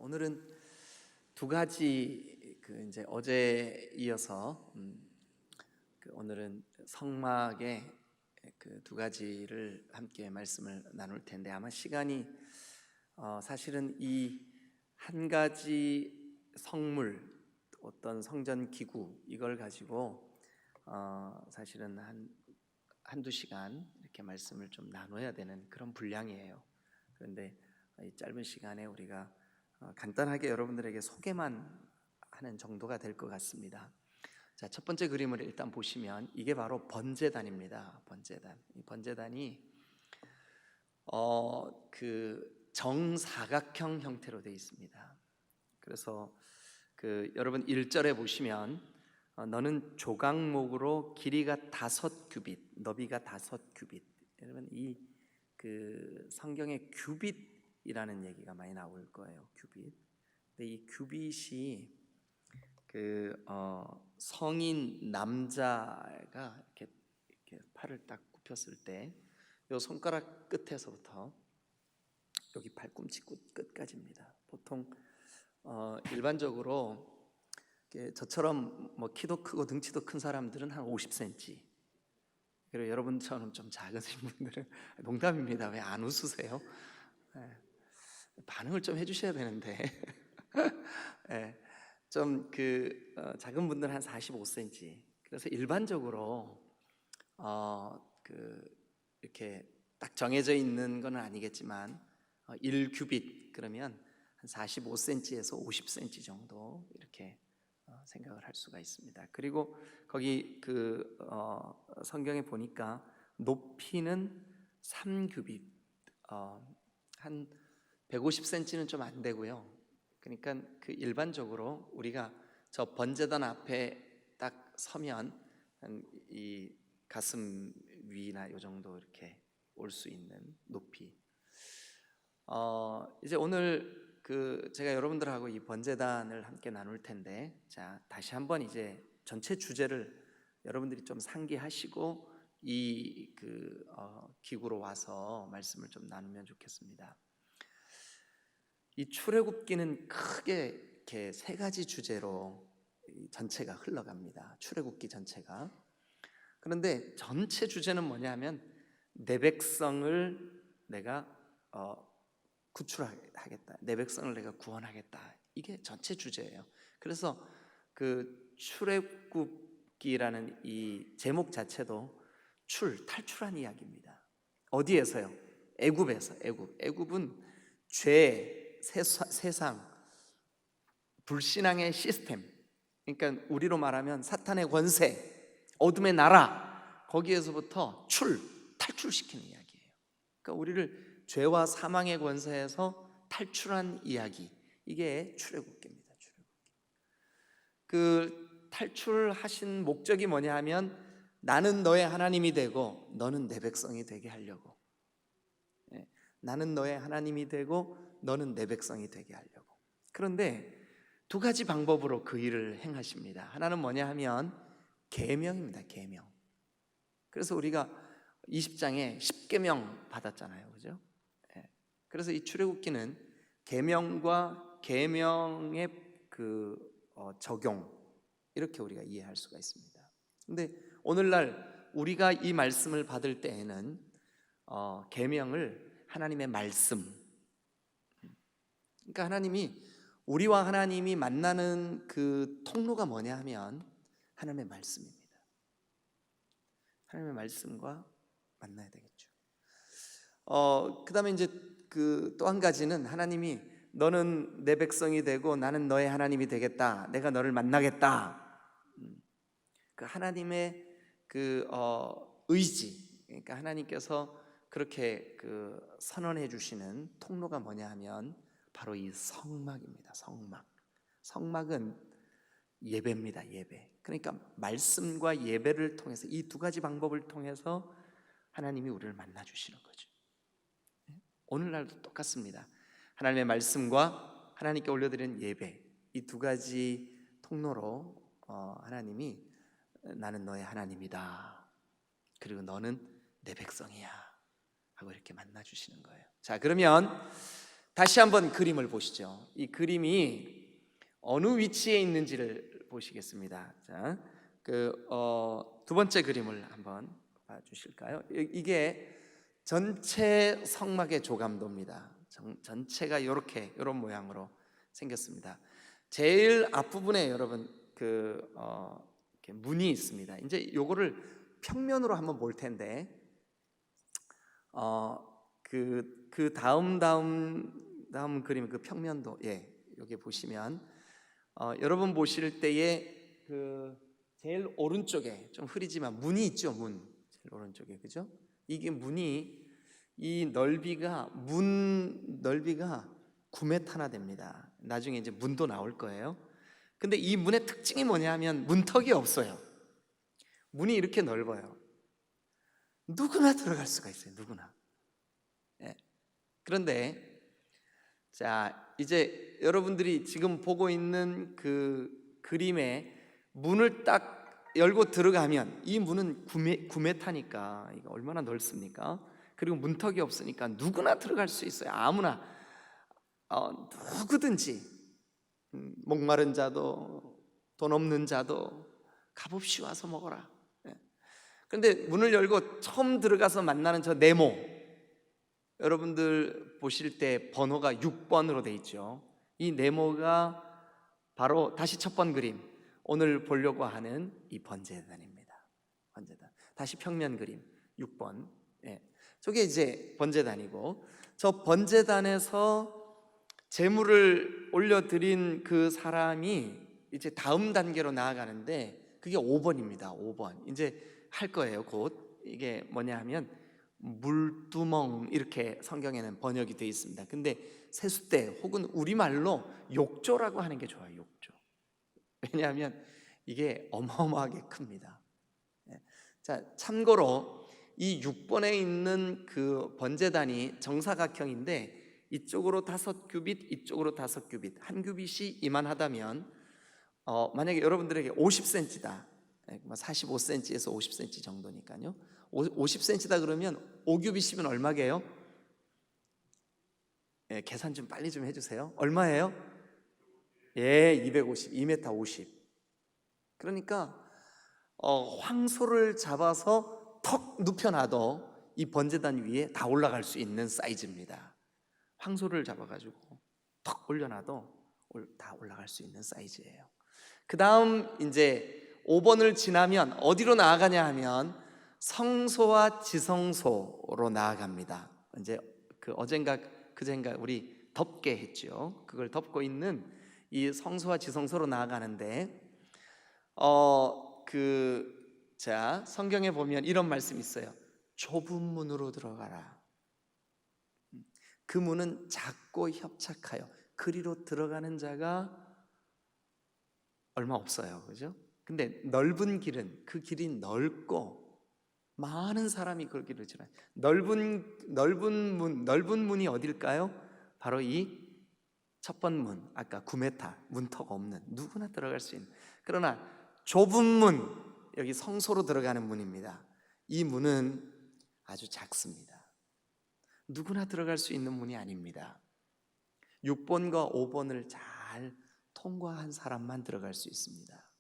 오늘은 두 가지 이제 어제 이어서 오늘은 성막의 두 가지를 함께 말씀을 나눌 텐데, 아마 시간이 사실은 이 한 가지 성물, 어떤 성전 기구, 이걸 가지고 사실은 한두 시간 이렇게 말씀을 좀 나눠야 되는 그런 분량이에요. 그런데 이 짧은 시간에 우리가 간단하게 여러분들에게 소개만 하는 정도가 될 것 같습니다. 자, 첫 번째 그림을 일단 보시면 이게 바로 번제단입니다. 번제단. 이 번제단이 정사각형 형태로 되어 있습니다. 그래서 여러분 1절에 보시면 너는 조각목으로 길이가 5규빗, 너비가 5규빗. 여러분 이 성경에 규빗이라는 얘기가 많이 나올 거예요. 규빗. 근데 이 규빗이 성인 남자가 이렇게 팔을 딱 굽혔을 때 이 손가락 끝에서부터 여기 발꿈치 끝까지입니다. 보통 일반적으로 저처럼 뭐 키도 크고 등치도 큰 사람들은 한 50cm. 그리고 여러분처럼 좀 작으신 분들은 농담입니다. 왜 안 웃으세요? 네. 반응을 좀 해주셔야 되는데 네. 좀 작은 분들은 한 45cm. 그래서 일반적으로 이렇게 딱 정해져 있는 건 아니겠지만 1규빗 그러면 한 45cm에서 50cm 정도 이렇게 생각을 할 수가 있습니다. 그리고 거기 성경에 보니까 높이는 3규빗, 한 150cm는 좀 안 되고요. 그러니까 일반적으로 우리가 저 번제단 앞에 딱 서면 이 가슴 위나 요 정도 이렇게 올 수 있는 높이. 이제 오늘 제가 여러분들하고 이 번제단을 함께 나눌 텐데, 자, 다시 한번 이제 전체 주제를 여러분들이 좀 상기하시고 이 기구로 와서 말씀을 좀 나누면 좋겠습니다. 이 출애굽기는 크게 이렇게 세 가지 주제로 전체가 흘러갑니다. 출애굽기 전체가. 그런데 전체 주제는 뭐냐면 내 백성을 내가 구출하겠다, 내 백성을 내가 구원하겠다, 이게 전체 주제예요. 그래서 출애굽기라는 이 제목 자체도 탈출한 이야기입니다. 어디에서요? 애굽에서. 애굽은 죄, 세상, 불신앙의 시스템, 그러니까 우리로 말하면 사탄의 권세, 어둠의 나라, 거기에서부터 탈출시키는 이야기예요. 그러니까 우리를 죄와 사망의 권세에서 탈출한 이야기, 이게 출애굽기입니다. 탈출하신 목적이 뭐냐 하면 나는 너의 하나님이 되고 너는 내 백성이 되게 하려고. 나는 너의 하나님이 되고 너는 내 백성이 되게 하려고. 그런데 두 가지 방법으로 그 일을 행하십니다. 하나는 뭐냐 하면 계명입니다. 계명. 그래서 우리가 20장에 10계명 받았잖아요. 그죠? 그래서 이 출애굽기는 계명과 계명의 적용, 이렇게 우리가 이해할 수가 있습니다. 근데 오늘날 우리가 이 말씀을 받을 때에는 계명을 하나님의 말씀, 그러니까 우리와 하나님이 만나는 통로가 뭐냐 하면 하나님의 말씀입니다. 하나님의 말씀과 만나야 되겠죠. 그 다음에 이제 또 한 가지는 하나님이 너는 내 백성이 되고 나는 너의 하나님이 되겠다, 내가 너를 만나겠다. 하나님의 의지, 그러니까 하나님께서 그렇게 선언해 주시는 통로가 뭐냐 하면 바로 이 성막입니다. 성막은 예배입니다. 예배. 그러니까 말씀과 예배를 통해서, 이 두 가지 방법을 통해서 하나님이 우리를 만나 주시는 거죠. 오늘날도 똑같습니다. 하나님의 말씀과 하나님께 올려드리는 예배, 이 두 가지 통로로 하나님이 나는 너의 하나님이다, 그리고 너는 내 백성이야 하고 이렇게 만나 주시는 거예요. 자, 그러면 다시 한번 그림을 보시죠. 이 그림이 어느 위치에 있는지를 보시겠습니다. 자, 두 번째 그림을 한번 봐주실까요? 이게 전체 성막의 조감도입니다. 전체가 이런 모양으로 생겼습니다. 제일 앞부분에 여러분 이렇게 문이 있습니다. 이제 요거를 평면으로 한번 볼 텐데, 다음 그림, 그 평면도, 여기 보시면 여러분 보실 때에 제일 오른쪽에 좀 흐리지만 문이 있죠. 제일 오른쪽에, 그죠? 이게 문이, 문 넓이가 9m나 됩니다. 나중에 이제 문도 나올 거예요. 근데 이 문의 특징이 뭐냐면 문턱이 없어요. 문이 이렇게 넓어요. 누구나 들어갈 수가 있어요. 누구나. 그런데 자, 이제 여러분들이 지금 보고 있는 그 그림에 문을 딱 열고 들어가면, 이 문은 9m니까 이거 얼마나 넓습니까? 그리고 문턱이 없으니까 누구나 들어갈 수 있어요. 아무나, 누구든지, 목마른 자도 돈 없는 자도 값없이 와서 먹어라. 그런데 문을 열고 처음 들어가서 만나는 저 네모, 여러분들 보실 때 번호가 6번으로 돼 있죠. 이 네모가 바로, 다시 첫 번 그림, 오늘 보려고 하는 이 번제단입니다. 번제단. 다시 평면 그림 6번. 저게 이제 번제단이고, 저 번제단에서 제물을 올려드린 그 사람이 이제 다음 단계로 나아가는데, 그게 5번입니다. 5번. 이제 할 거예요, 곧. 이게 뭐냐 하면 물두멍, 이렇게 성경에는 번역이 되어 있습니다. 근데 세숫대 혹은 우리말로 욕조라고 하는 게 좋아요. 욕조. 왜냐하면 이게 어마어마하게 큽니다. 자, 참고로 이 6번에 있는 그 번제단이 정사각형인데, 이쪽으로 5규빗, 이쪽으로 5규빗, 한 규빗이 이만하다면, 만약에 여러분들에게 50cm다, 45cm에서 50cm 정도니까요. 50cm다 그러면 5규빗이면 얼마게요? 계산 좀 빨리 좀 해주세요. 얼마예요? 250, 2m 50. 그러니까 황소를 잡아서 턱 눕혀놔도 이 번제단 위에 다 올라갈 수 있는 사이즈입니다. 황소를 잡아가지고 턱 올려놔도 다 올라갈 수 있는 사이즈예요. 그 다음 이제 5번을 지나면 어디로 나아가냐 하면 성소와 지성소로 나아갑니다. 이제 어젠가 그젠가 우리 덮게 했죠. 그걸 덮고 있는 이 성소와 지성소로 나아가는데, 자, 성경에 보면 이런 말씀이 있어요. 좁은 문으로 들어가라. 그 문은 작고 협착하여 그리로 들어가는 자가 얼마 없어요. 그죠? 근데 넓은 길은, 그 길이 넓고 많은 사람이 그 길을 지나요. 넓은 문이 어딜까요? 바로 이 첫 번 문, 아까 9m, 문턱 없는, 누구나 들어갈 수 있는. 그러나 좁은 문, 여기 성소로 들어가는 문입니다. 이 문은 아주 작습니다. 누구나 들어갈 수 있는 문이 아닙니다. 6번과 5번을 잘 통과한 사람만 들어갈 수 있습니다.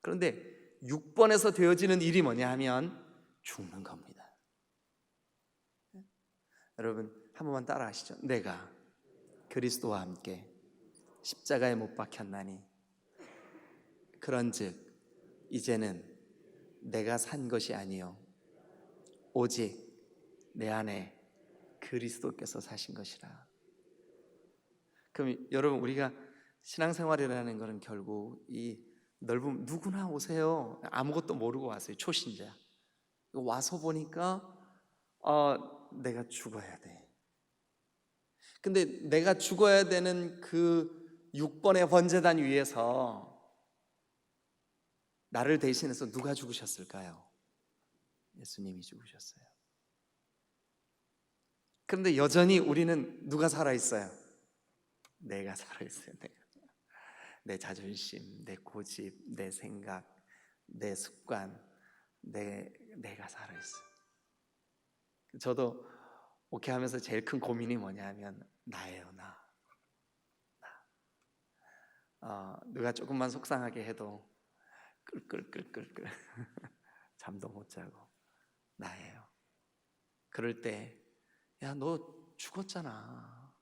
그런데 6번에서 되어지는 일이 뭐냐 하면 죽는 겁니다. 여러분 한 번만 따라 하시죠. 내가 그리스도와 함께 십자가에 못 박혔나니 그런즉 이제는 내가 산 것이 아니요 오직 내 안에 그리스도께서 사신 것이라. 그럼 여러분, 우리가 신앙생활이라는 것은 결국 이 넓은, 누구나 오세요. 아무것도 모르고 왔어요. 초신자 와서 보니까 내가 죽어야 돼. 근데 내가 죽어야 되는 그 6번의 번제단 위에서 나를 대신해서 누가 죽으셨을까요? 예수님이 죽으셨어요. 그런데 여전히 우리는 누가 살아있어요? 내가 살아있어요. 내 자존심, 내 고집, 내 생각, 내 습관, 내가 살아있어요. 저도 목회하면서 제일 큰 고민이 뭐냐 하면 나예요. 누가 조금만 속상하게 해도 끌끌끌끌끌 잠도 못 자고 나예요. 그럴 때 야, 너 죽었잖아.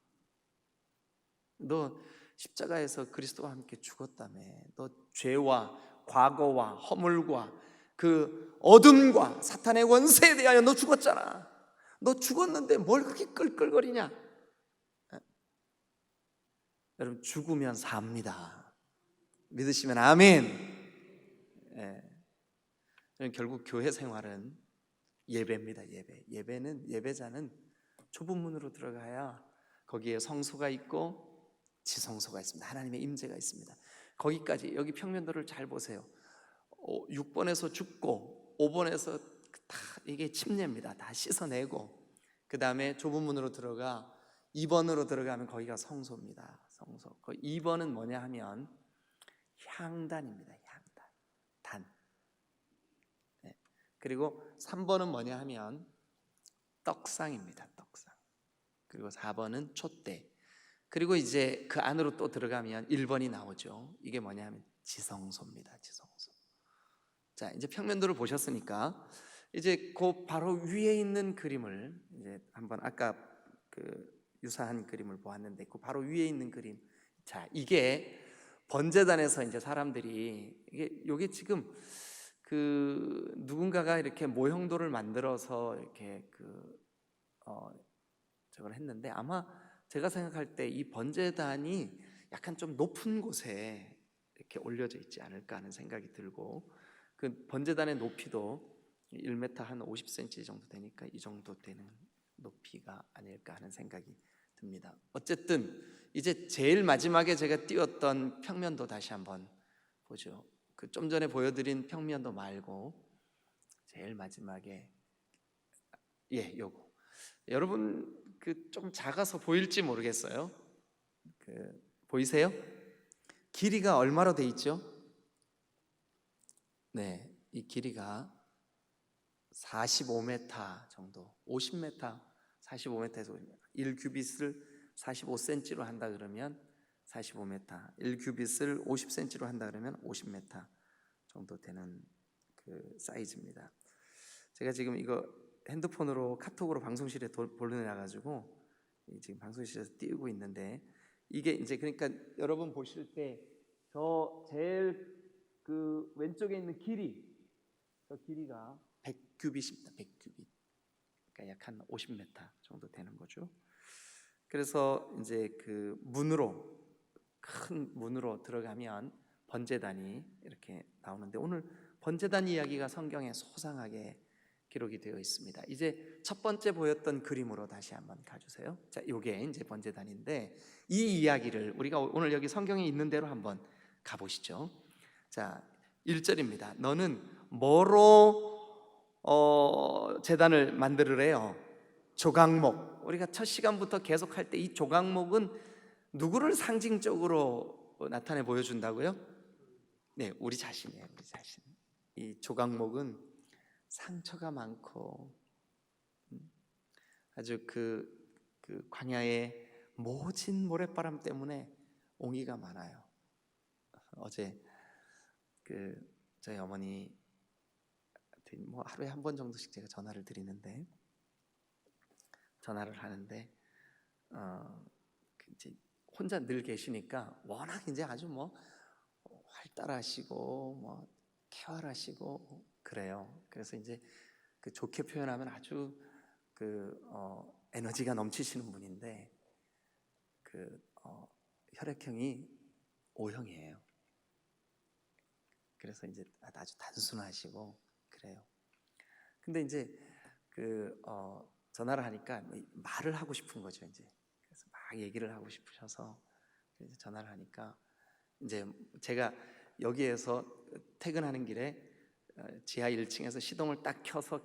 너 십자가에서 그리스도와 함께 죽었다며. 너 죄와 과거와 허물과 그 어둠과 사탄의 원세에 대하여 너 죽었잖아. 너 죽었는데 뭘 그렇게 끌끌거리냐? 여러분, 죽으면 삽니다. 믿으시면 아멘. 결국 교회 생활은 예배입니다. 예배는, 예배자는 좁은 문으로 들어가야 거기에 성소가 있고 지성소가 있습니다. 하나님의 임재가 있습니다. 거기까지, 여기 평면도를 잘 보세요. 6번에서 죽고 5번에서 다 이게 침례입니다. 다 씻어내고 그 다음에 좁은 문으로 들어가 2번으로 들어가면 거기가 성소입니다. 성소. 2번은 뭐냐 하면 향단입니다. 향단. 단. 네. 그리고 3번은 뭐냐 하면 떡상입니다. 떡상. 그리고 4번은 촛대. 그리고 이제 그 안으로 또 들어가면 1번이 나오죠. 이게 뭐냐 하면 지성소입니다. 지성소. 자, 이제 평면도를 보셨으니까 이제 그 바로 위에 있는 그림을 이제 한번 아까 그 유사한 그림을 보았는데 그 바로 위에 있는 그림. 자, 이게 번제단에서 이제 사람들이 이게 지금 그 누군가가 이렇게 모형도를 만들어서 이렇게 저걸 했는데 아마 제가 생각할 때 이 번제단이 약간 좀 높은 곳에 이렇게 올려져 있지 않을까 하는 생각이 들고 그 번제단의 높이도 1m 한 50cm 정도 되니까 이 정도 되는 높이가 아닐까 하는 생각이 듭니다. 어쨌든 이제 제일 마지막에 제가 띄웠던 평면도 다시 한번 보죠. 그 좀 전에 보여드린 평면도 말고 제일 마지막에 요거. 여러분 그 좀 작아서 보일지 모르겠어요. 보이세요? 길이가 얼마로 돼 있죠? 네, 이 길이가 45m 정도, 50m, 45m에서 1규빗을 45cm로 한다 그러면 45m, 1규빗을 50cm로 한다 그러면 50m 정도 되는 그 사이즈입니다. 제가 지금 이거 핸드폰으로 카톡으로 방송실에 보내놔가지고 지금 방송실에서 띄우고 있는데 이게 이제 그러니까 여러분 보실 때 저 제일 그 왼쪽에 있는 길이 저 길이가 100규빗입니다. 100규빗. 그러니까 약 한 50m 정도 되는 거죠. 그래서 이제 그 문으로 큰 문으로 들어가면 번제단이 이렇게 나오는데 오늘 번제단 이야기가 성경에 소상하게 기록이 되어 있습니다. 이제 첫 번째 보였던 그림으로 다시 한번 가주세요. 자, 이게 이제 번제단인데 이 이야기를 우리가 오늘 여기 성경에 있는 대로 한번 가보시죠. 자, 1절입니다. 너는 뭐로 제단을 만들으래요? 조각목. 우리가 첫 시간부터 계속할 때 이 조각목은 누구를 상징적으로 나타내 보여준다고요? 네, 우리 자신이에요. 우리 자신. 이 조각목은 상처가 많고 아주 그 광야의 모진 모래바람 때문에 옹이가 많아요. 어제 저희 어머니 뭐 하루에 한 번 정도씩 제가 전화를 드리는데 전화를 하는데 이제 혼자 늘 계시니까 워낙 이제 아주 뭐 활달하시고 뭐 쾌활하시고 그래요. 그래서 이제 그 좋게 표현하면 아주 에너지가 넘치시는 분인데 혈액형이 O형이에요. 그래서 이제 아주 단순하시고 그래요. 근데 이제 전화를 하니까 말을 하고 싶은 거죠. 이제 그래서 막 얘기를 하고 싶으셔서 이제 전화를 하니까 이제 제가 여기에서 퇴근하는 길에 지하 1층에서 시동을 딱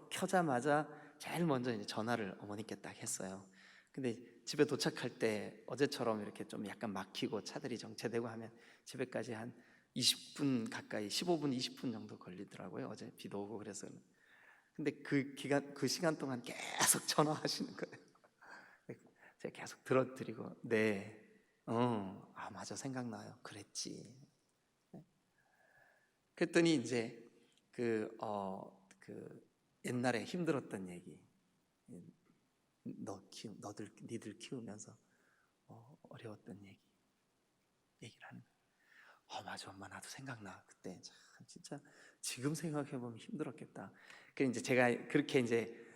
켜자마자 제일 먼저 이제 전화를 어머니께 딱 했어요. 근데 집에 도착할 때 어제처럼 이렇게 좀 약간 막히고 차들이 정체되고 하면 집에까지 한 20분 가까이 15분 20분 정도 걸리더라고요. 어제 비도 오고 그래서. 근데 그 시간 동안 계속 전화하시는 거예요. 제가 계속 들어드리고 네, 맞아, 생각나요. 그랬지. 그랬더니 이제 옛날에 힘들었던 얘기, 니들 키우면서 어려웠던 얘기를 하는 거예요. 맞아, 엄마, 나도 생각나. 그때 참 진짜 지금 생각해 보면 힘들었겠다. 그래서 이제 제가 그렇게 이제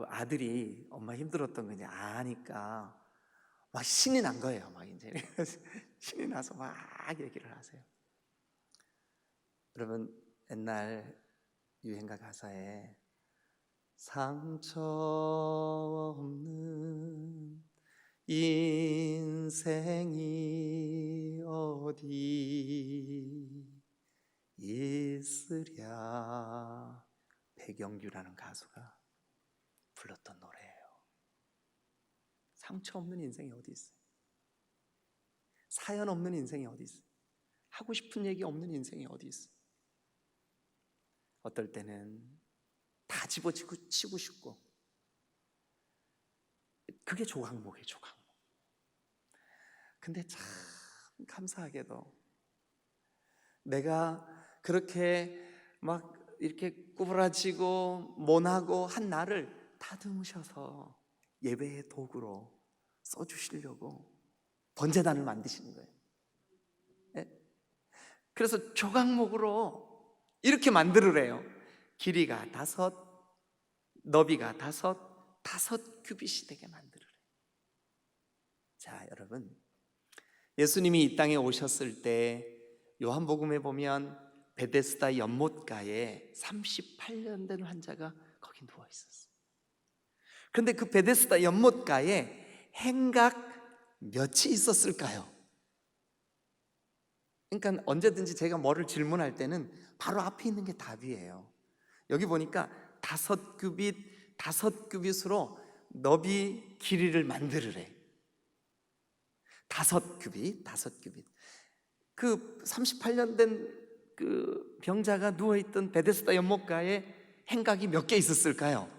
아들이 엄마 힘들었던 거 이제 아니까 막 신이 난 거예요. 막 이제 신이 나서 막 얘기를 하세요. 여러분, 옛날 유행가 가사에 상처 없는 인생이 어디 있으랴, 백영규라는 가수가 불렀던 노래예요. 상처 없는 인생이 어디 있어요? 사연 없는 인생이 어디 있어요? 하고 싶은 얘기 없는 인생이 어디 있어요? 어떨 때는 다 집어치고 치고 싶고, 그게 조각목이에요, 조각목. 근데 참 감사하게도 내가 그렇게 막 이렇게 구부라지고 모나고 한 나를 다듬으셔서 예배의 도구로 써주시려고 번제단을 만드시는 거예요. 네? 그래서 조각목으로 이렇게 만들으래요. 길이가 5, 너비가 5 규빗이 되게 만들으래요. 자, 여러분, 예수님이 이 땅에 오셨을 때 요한복음에 보면 베데스다 연못가에 38년 된 환자가 거기 누워 있었어요. 그런데 그 베데스다 연못가에 행각 몇이 있었을까요? 그러니까 언제든지 제가 뭐를 질문할 때는 바로 앞에 있는 게 답이에요. 여기 보니까 5규빗으로 너비 길이를 만들으래. 5규빗. 그 38년 된 그 병자가 누워있던 베데스다 연못가에 행각이 몇 개 있었을까요?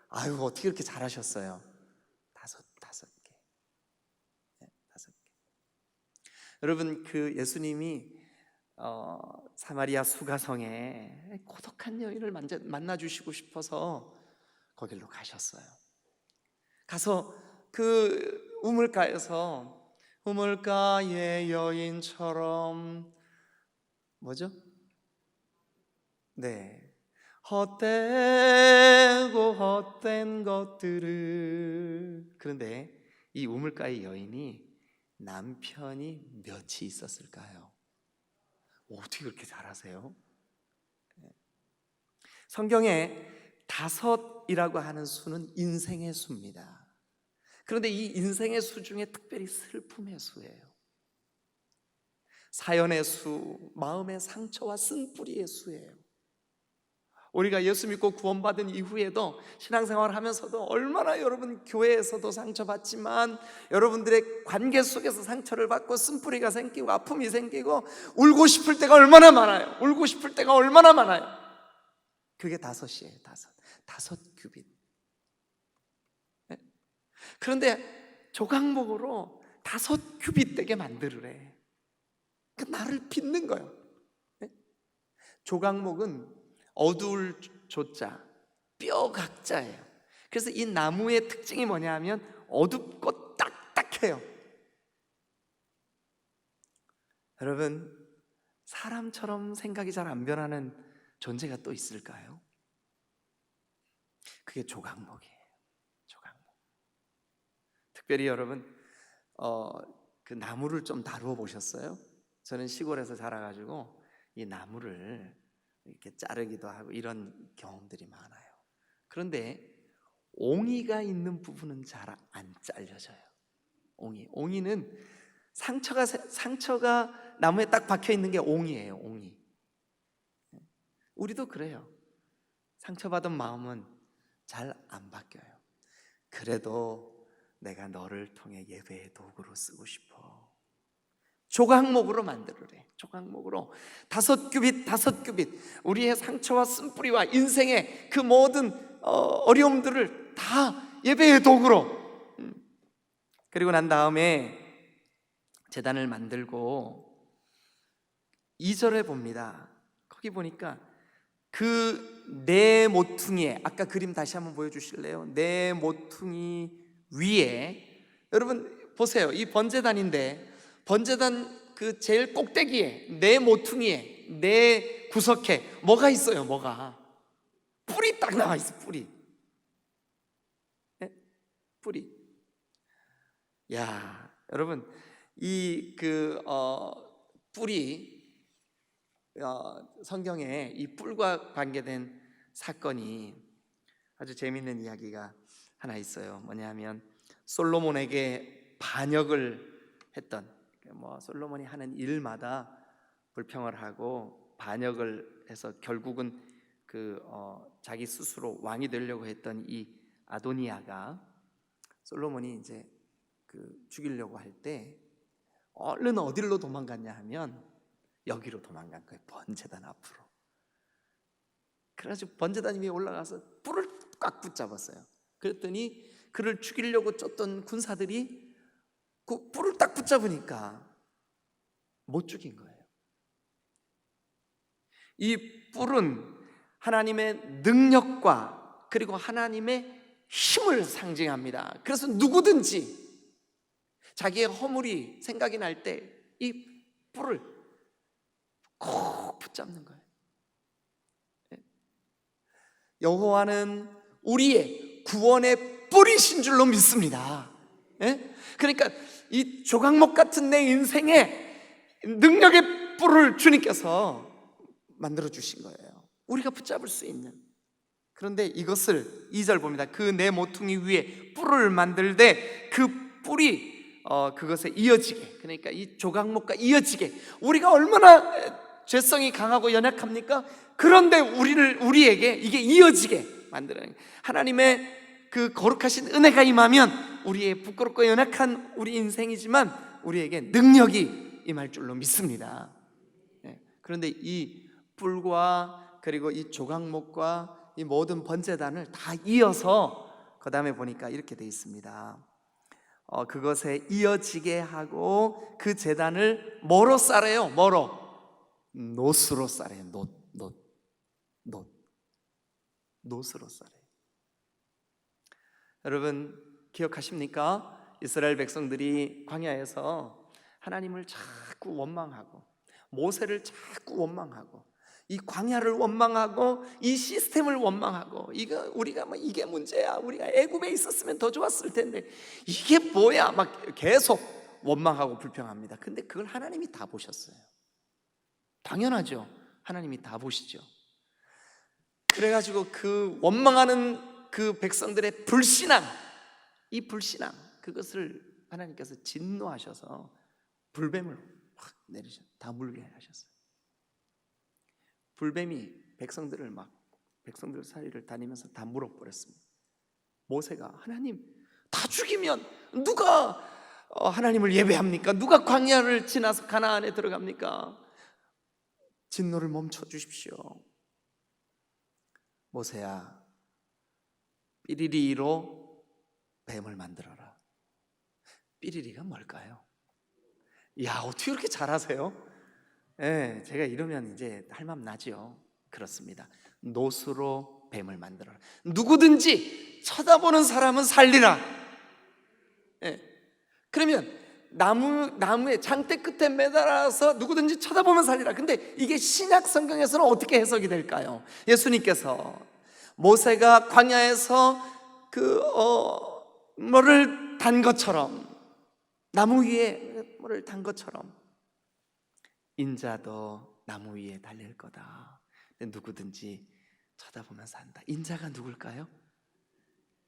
아유, 어떻게 그렇게 잘하셨어요? 5개. 네, 5개. 여러분, 그 예수님이 사마리아 수가성에 고독한 여인을 만나주시고 싶어서 거길로 가셨어요. 가서 그 우물가의 여인처럼, 뭐죠? 네, 헛된 것들을. 그런데 이 우물가의 여인이 남편이 몇이 있었을까요? 어떻게 그렇게 잘하세요? 성경에 5이라고 하는 수는 인생의 수입니다. 그런데 이 인생의 수 중에 특별히 슬픔의 수예요. 사연의 수, 마음의 상처와 쓴뿌리의 수예요. 우리가 예수 믿고 구원받은 이후에도 신앙생활을 하면서도 얼마나 여러분 교회에서도 상처받지만 여러분들의 관계 속에서 상처를 받고 쓴뿌리가 생기고 아픔이 생기고 울고 싶을 때가 얼마나 많아요. 그게 5이에요. 5규빗. 그런데 조각목으로 5규빗 되게 만들으래. 나를 빚는 거예요. 조각목은 어두울 조자, 뼈각자예요. 그래서 이 나무의 특징이 뭐냐면 어둡고 딱딱해요. 여러분, 사람처럼 생각이 잘 안 변하는 존재가 또 있을까요? 그게 조각목이에요. 조각목. 특별히 여러분, 그 나무를 좀 다루어 보셨어요? 저는 시골에서 자라가지고 이 나무를 이렇게 자르기도 하고 이런 경험들이 많아요. 그런데 옹이가 있는 부분은 잘 안 잘려져요. 옹이는 상처가 나무에 딱 박혀 있는 게 옹이에요. 옹이. 우리도 그래요. 상처받은 마음은 잘 안 바뀌어요. 그래도 내가 너를 통해 예배의 도구로 쓰고 싶어. 조각목으로 만들으래. 조각목으로 5규빗 우리의 상처와 쓴뿌리와 인생의 그 모든 어려움들을 다 예배의 도구로 그리고 난 다음에 제단을 만들고 2절에 봅니다. 거기 보니까 그 네 모퉁이에, 아까 그림 다시 한번 보여주실래요? 네 모퉁이 위에, 여러분 보세요. 이 번제단인데 번제단 그 제일 꼭대기에, 네 모퉁이에, 네 구석에 뭐가 있어요? 뭐가? 뿔이 딱 나와 있어. 뿔이. 네? 뿔이. 야, 여러분 이 뿔이, 성경에 이 뿔과 관계된 사건이 아주 재미있는 이야기가 하나 있어요. 뭐냐면 솔로몬에게 반역을 했던, 솔로몬이 하는 일마다 불평을 하고 반역을 해서 결국은 자기 스스로 왕이 되려고 했던 이 아도니아가 솔로몬이 이제 죽이려고 할 때 얼른 어디로 도망갔냐 하면 여기로 도망간 거예요. 번제단 앞으로. 그래가지고 번제단 위에 올라가서 뿔을 꽉 붙잡았어요. 그랬더니 그를 죽이려고 쫓던 군사들이 그 뿔을 딱 붙잡으니까 못 죽인 거예요. 이 뿔은 하나님의 능력과 그리고 하나님의 힘을 상징합니다. 그래서 누구든지 자기의 허물이 생각이 날 때 이 뿔을 꼭 붙잡는 거예요. 여호와는 우리의 구원의 뿔이신 줄로 믿습니다. 그러니까 이 조각목 같은 내 인생에 능력의 뿔을 주님께서 만들어 주신 거예요. 우리가 붙잡을 수 있는. 그런데 이것을 2절 봅니다. 그 네 모퉁이 위에 뿔을 만들되 그 뿔이 그것에 이어지게, 그러니까 이 조각목과 이어지게, 우리가 얼마나 죄성이 강하고 연약합니까? 그런데 우리에게 이게 이어지게 만드는, 하나님의 그 거룩하신 은혜가 임하면 우리의 부끄럽고 연약한 우리 인생이지만 우리에게 능력이 임할 줄로 믿습니다. 그런데 이 뿔과 그리고 이 조각목과 이 모든 번제단을 다 이어서 그 다음에 보니까 이렇게 돼 있습니다. 그것에 이어지게 하고 그 제단을 뭐로 쌀아요? 뭐로? 놋으로 쌀아요. 놋으로 쌀아요. 여러분 기억하십니까? 이스라엘 백성들이 광야에서 하나님을 자꾸 원망하고 모세를 자꾸 원망하고 이 광야를 원망하고 이 시스템을 원망하고, 우리가 이게 문제야, 우리가 애굽에 있었으면 더 좋았을 텐데 이게 뭐야, 막 계속 원망하고 불평합니다. 근데 그걸 하나님이 다 보셨어요. 당연하죠. 하나님이 다 보시죠. 그래가지고 그 원망하는 그 백성들의 불신앙, 이 불신앙, 그것을 하나님께서 진노하셔서 불뱀을 확 내리셔 다 물게 하셨어요. 불뱀이 백성들 사이를 다니면서 다 물어버렸습니다. 모세가, 하나님 다 죽이면 누가 하나님을 예배합니까? 누가 광야를 지나서 가나안에 들어갑니까? 진노를 멈춰 주십시오. 모세야, 삐리리로 뱀을 만들어라. 삐리리가 뭘까요? 야, 어떻게 이렇게 잘하세요? 제가 이러면 이제 할 맘 나죠. 그렇습니다. 놋으로 뱀을 만들어라. 누구든지 쳐다보는 사람은 살리라. 그러면 나무의 장대 끝에 매달아서 누구든지 쳐다보면 살리라. 근데 이게 신약 성경에서는 어떻게 해석이 될까요? 예수님께서 모세가 광야에서 뭐를 단 것처럼, 나무 위에 뭐를 단 것처럼 인자도 나무 위에 달릴 거다. 누구든지 쳐다보면 산다. 인자가 누굴까요?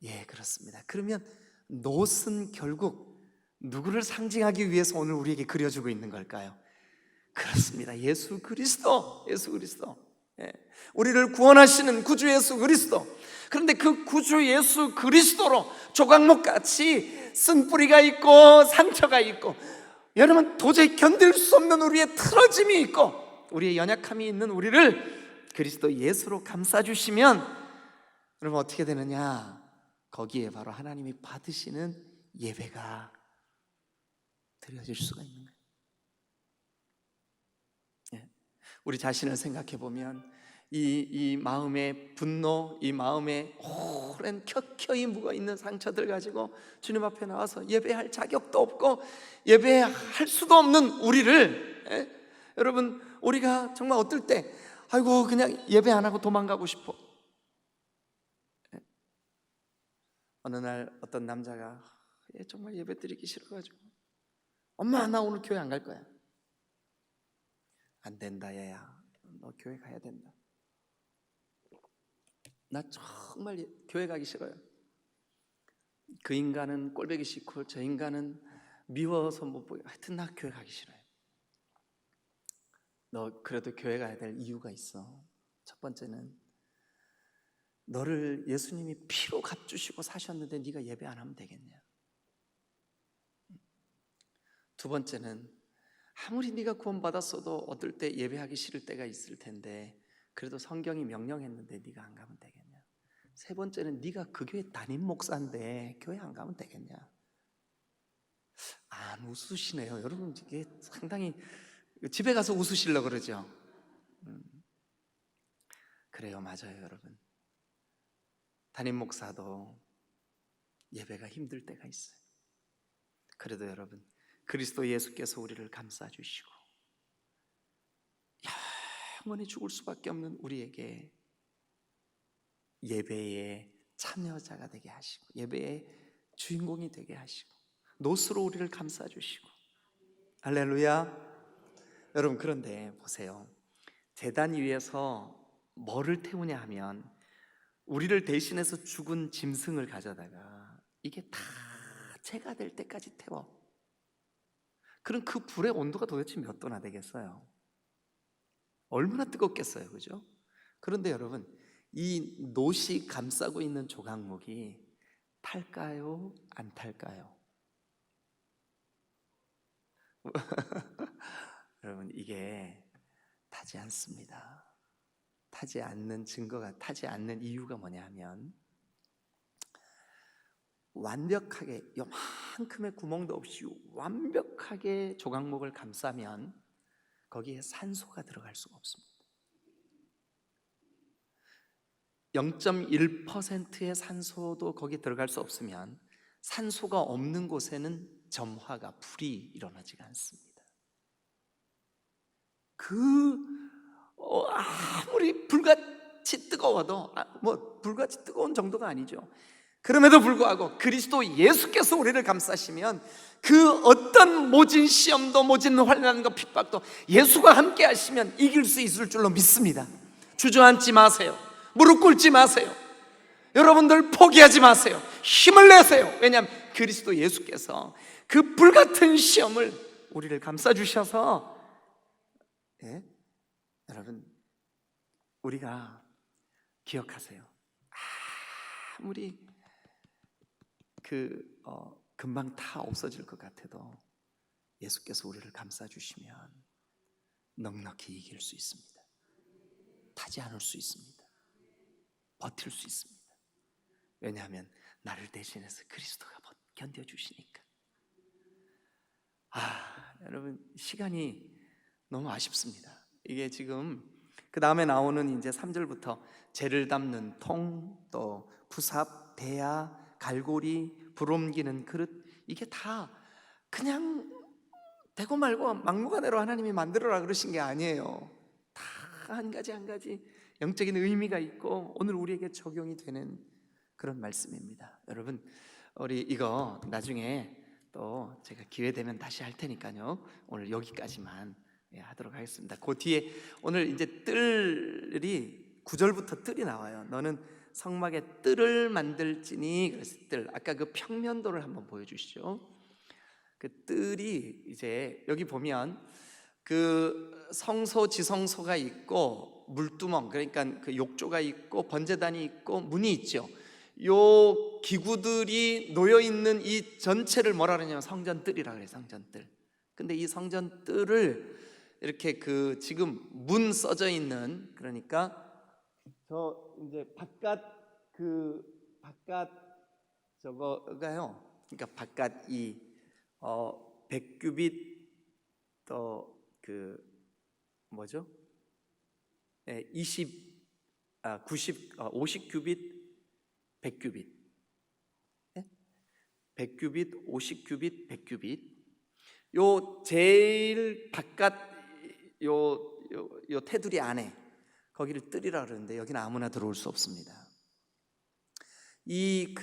예, 그렇습니다. 그러면 놋은 결국 누구를 상징하기 위해서 오늘 우리에게 그려주고 있는 걸까요? 그렇습니다. 예수 그리스도. 우리를 구원하시는 구주 예수 그리스도. 그런데 그 구주 예수 그리스도로 조각목같이 쓴 뿌리가 있고 상처가 있고, 여러분 도저히 견딜 수 없는 우리의 틀어짐이 있고 우리의 연약함이 있는 우리를 그리스도 예수로 감싸주시면 여러분 어떻게 되느냐? 거기에 바로 하나님이 받으시는 예배가 드려질 수가 있는 거예요. 예. 우리 자신을 생각해 보면 이 마음의 분노, 이 마음의 오랜 켜켜이 묵어있는 상처들 가지고 주님 앞에 나와서 예배할 자격도 없고 예배할 수도 없는 우리를, 예? 여러분, 우리가 정말 어떨 때 아이고 그냥 예배 안 하고 도망가고 싶어. 예? 어느 날 어떤 남자가 정말 예배 드리기 싫어가지고 엄마 나 오늘 교회 안 갈 거야. 안 된다 얘야, 너 교회 가야 된다. 나 정말 교회 가기 싫어요. 그 인간은 꼴보기 싫고 저 인간은 미워서 못 보게. 하여튼 나 교회 가기 싫어요. 너 그래도 교회 가야 될 이유가 있어. 첫 번째는 너를 예수님이 피로 값주시고 사셨는데 네가 예배 안 하면 되겠냐. 두 번째는 아무리 네가 구원받았어도 어떨 때 예배하기 싫을 때가 있을 텐데 그래도 성경이 명령했는데 네가 안 가면 되겠냐. 세 번째는 네가 그 교회 담임 목사인데 교회 안 가면 되겠냐. 안 웃으시네요. 여러분 이게 상당히 집에 가서 웃으시려고 그러죠. 그래요, 맞아요, 여러분. 담임 목사도 예배가 힘들 때가 있어요. 그래도 여러분, 그리스도 예수께서 우리를 감싸주시고 영원히 죽을 수밖에 없는 우리에게 예배의 참여자가 되게 하시고 예배의 주인공이 되게 하시고 노수로 우리를 감싸주시고, 할렐루야. 여러분, 그런데 보세요. 제단 위에서 뭐를 태우냐 하면 우리를 대신해서 죽은 짐승을 가져다가 이게 다 제가 될 때까지 태워. 그럼 그 불의 온도가 도대체 몇 도나 되겠어요? 얼마나 뜨겁겠어요, 그죠? 그런데 여러분, 이 노시 감싸고 있는 조각목이 탈까요? 안 탈까요? 여러분, 이게 타지 않습니다. 타지 않는 증거가, 타지 않는 이유가 뭐냐 하면 완벽하게 요만큼의 구멍도 없이 완벽하게 조각목을 감싸면 거기에 산소가 들어갈 수가 없습니다. 0.1%의 산소도 거기에 들어갈 수 없으면 산소가 없는 곳에는 점화가, 불이 일어나지가 않습니다. 아무리 불같이 뜨거워도 불같이 뜨거운 정도가 아니죠. 그럼에도 불구하고 그리스도 예수께서 우리를 감싸시면 그 어떤 모진 시험도 모진 환난과 핍박도 예수가 함께 하시면 이길 수 있을 줄로 믿습니다. 주저앉지 마세요. 무릎 꿇지 마세요. 여러분들 포기하지 마세요. 힘을 내세요. 왜냐하면 그리스도 예수께서 그 불같은 시험을 우리를 감싸주셔서, 예? 여러분, 우리가 기억하세요. 아무리 금방 다 없어질 것 같아도 예수께서 우리를 감싸주시면 넉넉히 이길 수 있습니다. 타지 않을 수 있습니다. 버틸 수 있습니다. 왜냐하면 나를 대신해서 그리스도가 견뎌주시니까. 여러분, 시간이 너무 아쉽습니다. 이게 지금 그 다음에 나오는 이제 3절부터 재를 담는 통, 또 부삽, 대야, 갈고리, 불 옮기는 그릇, 이게 다 그냥 되고 말고 막무가내로 하나님이 만들어라 그러신 게 아니에요. 다 한 가지 한 가지 영적인 의미가 있고 오늘 우리에게 적용이 되는 그런 말씀입니다. 여러분, 우리 이거 나중에 또 제가 기회 되면 다시 할 테니까요. 오늘 여기까지만 하도록 하겠습니다. 그 뒤에 오늘 이제 뜰이 9절부터 뜰이 나와요. 너는 성막에 뜰을 만들지니, 그래서 뜰, 아까 그 평면도를 한번 보여주시죠. 그 뜰이 이제 여기 보면 그 성소, 지성소가 있고 물두멍, 그러니까 그 욕조가 있고 번제단이 있고 문이 있죠. 요 기구들이 놓여 있는 이 전체를 뭐라 그러냐면 성전뜰이라 그래요. 성전뜰. 근데 이 성전뜰을 이렇게 그 지금 문 써져 있는, 그러니까 저 이제 바깥 저거가요. 그러니까 바깥 이 100규빗 또 그 뭐죠? 50규빗 100규빗. 100규빗, 50규빗, 100규빗. 요 제일 바깥 요 테두리 안에 거기를 뜰이라 그러는데 여기는 아무나 들어올 수 없습니다. 이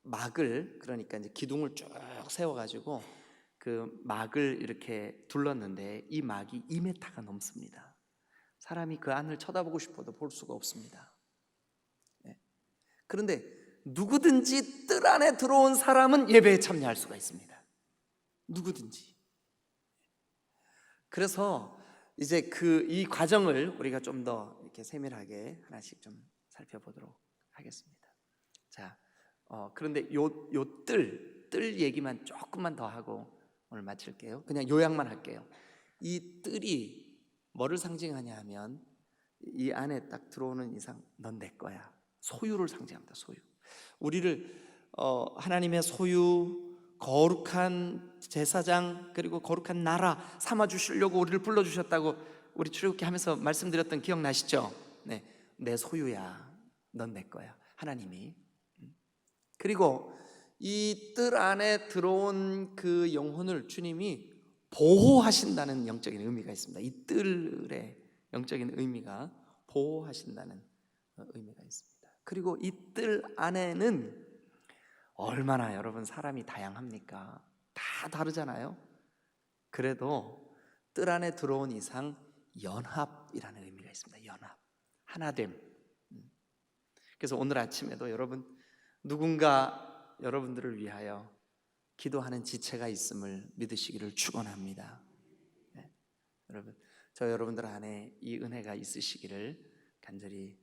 막을, 그러니까 이제 기둥을 쭉 세워가지고 그 막을 이렇게 둘렀는데 이 막이 2m가 넘습니다. 사람이 그 안을 쳐다보고 싶어도 볼 수가 없습니다. 그런데 누구든지 뜰 안에 들어온 사람은 예배에 참여할 수가 있습니다. 누구든지. 그래서 이제 이 과정을 우리가 좀 더 이렇게 세밀하게 하나씩 좀 살펴보도록 하겠습니다. 자, 그런데 요 뜰 얘기만 조금만 더 하고 오늘 마칠게요. 그냥 요약만 할게요. 이 뜰이 뭐를 상징하냐 하면 이 안에 딱 들어오는 이상 넌 내 거야. 소유를 상징합니다. 소유. 우리를 하나님의 소유, 거룩한 제사장, 그리고 거룩한 나라 삼아 주시려고 우리를 불러 주셨다고 우리 출애굽기 하면서 말씀드렸던 기억나시죠? 네, 내 소유야. 넌 내 거야. 하나님이. 그리고 이 뜰 안에 들어온 그 영혼을 주님이 보호하신다는 영적인 의미가 있습니다. 이 뜰의 영적인 의미가 보호하신다는 의미가 있습니다. 그리고 이 뜰 안에는 얼마나 여러분 사람이 다양합니까? 다 다르잖아요. 그래도 뜰 안에 들어온 이상 연합이라는 의미가 있습니다. 연합, 하나됨. 그래서 오늘 아침에도 여러분 누군가 여러분들을 위하여 기도하는 지체가 있음을 믿으시기를 축원합니다. 네. 여러분, 저 여러분들 안에 이 은혜가 있으시기를 간절히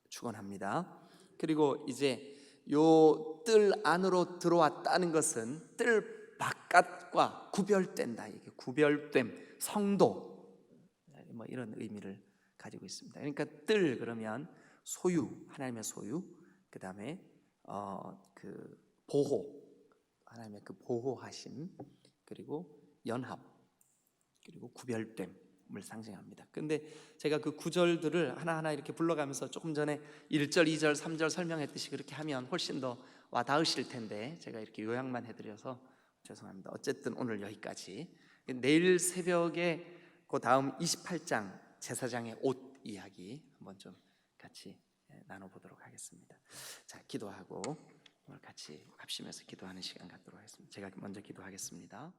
축원합니다. 그리고 이제 요 뜰 안으로 들어왔다는 것은 뜰 바깥과 구별된다. 이게 구별됨, 성도, 뭐 이런 의미를 가지고 있습니다. 그러니까 뜰 그러면 소유, 하나님의 소유, 그 다음에 그 보호, 하나님의 그 보호하심, 그리고 연합, 그리고 구별됨을 상징합니다. 근데 제가 그 구절들을 하나하나 이렇게 불러가면서 조금 전에 1절, 2절, 3절 설명했듯이 그렇게 하면 훨씬 더 와닿으실 텐데 제가 이렇게 요약만 해드려서 죄송합니다. 어쨌든 오늘 여기까지. 내일 새벽에 그 다음 28장 제사장의 옷 이야기 한번 좀 같이 나눠보도록 하겠습니다. 자, 기도하고 오늘 같이 합심해서 기도하는 시간 갖도록 하겠습니다. 제가 먼저 기도하겠습니다.